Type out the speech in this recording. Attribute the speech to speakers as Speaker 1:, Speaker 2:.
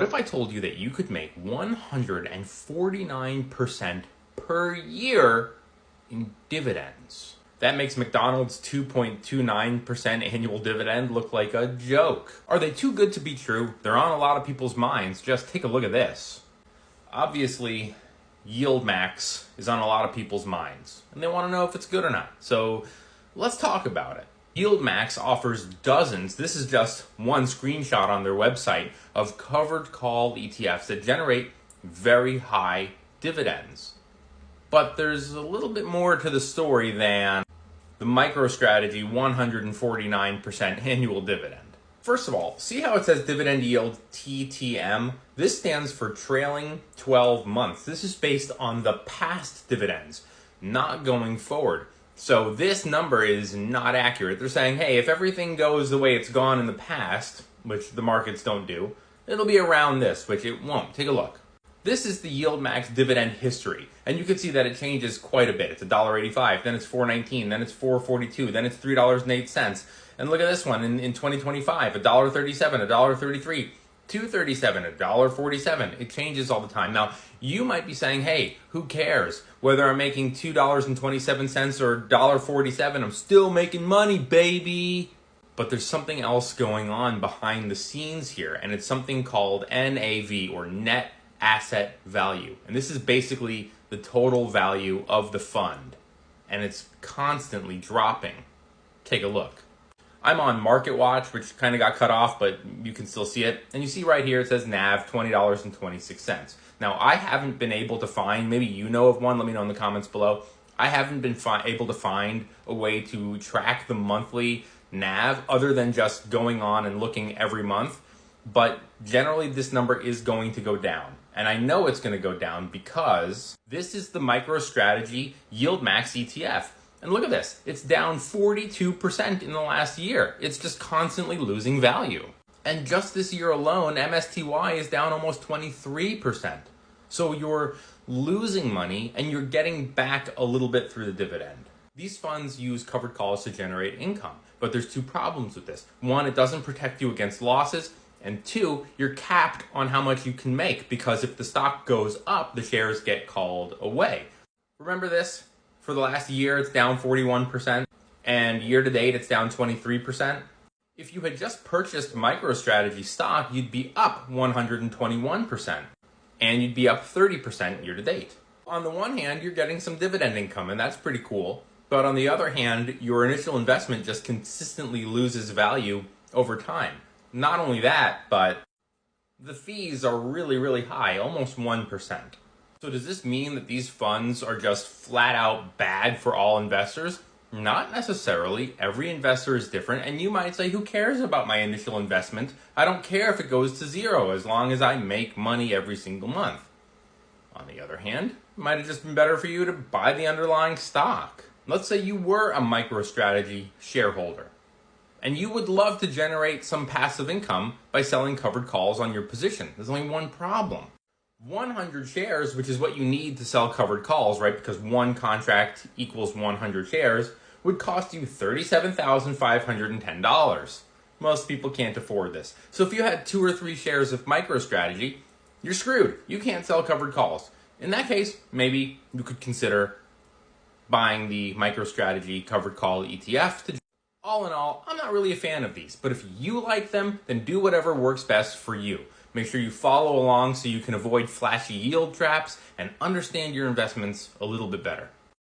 Speaker 1: What if I told you that you could make 149% per year in dividends? That makes McDonald's 2.29% annual dividend look like a joke. Are they too good to be true? They're on a lot of people's minds. Just take a look at this. Obviously, yield max is on a lot of people's minds, and they want to know if it's good or not. So let's talk about it. Yield Max offers dozens, this is just one screenshot on their website, of covered call ETFs that generate very high dividends. But there's a little bit more to the story than the MicroStrategy 149% annual dividend. First of all, see how it says dividend yield TTM? This stands for trailing 12 months. This is based on the past dividends, not going forward. So this number is not accurate. They're saying, hey, if everything goes the way it's gone in the past, which the markets don't do, it'll be around this, which it won't. Take a look. This is the Yield Max Dividend History, and you can see that it changes quite a bit. It's $1.85, then it's $4.19, then it's $4.42, then it's $3.08. And look at this one in 2025, $1.37, $1.33, $2.37, $1.47. It changes all the time. Now, you might be saying, hey, who cares? Whether I'm making $2.27 or $1.47, I'm still making money, baby. But there's something else going on behind the scenes here, and it's something called NAV, or net asset value. And this is basically the total value of the fund, and it's constantly dropping. Take a look. I'm on Market Watch, which kind of got cut off, but you can still see it. And you see right here, it says NAV $20.26. Now, I haven't been able to find, maybe you know of one, let me know in the comments below. I haven't been able to find a way to track the monthly NAV other than just going on and looking every month. But generally, this number is going to go down. And I know it's going to go down because this is the MicroStrategy Yield Max ETF. And look at this, it's down 42% in the last year. It's just constantly losing value. And just this year alone, MSTY is down almost 23%. So you're losing money and you're getting back a little bit through the dividend. These funds use covered calls to generate income, but there's two problems with this. One, it doesn't protect you against losses. And two, you're capped on how much you can make because if the stock goes up, the shares get called away. Remember this? For the last year, it's down 41%, and year to date, it's down 23%. If you had just purchased MicroStrategy stock, you'd be up 121%, and you'd be up 30% year to date. On the one hand, you're getting some dividend income, and that's pretty cool. But on the other hand, your initial investment just consistently loses value over time. Not only that, but the fees are really, really high, almost 1%. So does this mean that these funds are just flat out bad for all investors? Not necessarily. Every investor is different, and you might say, who cares about my initial investment? I don't care if it goes to zero as long as I make money every single month. On the other hand, it might have just been better for you to buy the underlying stock. Let's say you were a MicroStrategy shareholder, and you would love to generate some passive income by selling covered calls on your position. There's only one problem. 100 shares, which is what you need to sell covered calls, right? Because one contract equals 100 shares, would cost you $37,510. Most people can't afford this. So if you had 2 or 3 shares of MicroStrategy, you're screwed. You can't sell covered calls. In that case, maybe you could consider buying the MicroStrategy covered call ETF. All in all, I'm not really a fan of these, but if you like them, then do whatever works best for you. Make sure you follow along so you can avoid flashy yield traps and understand your investments a little bit better.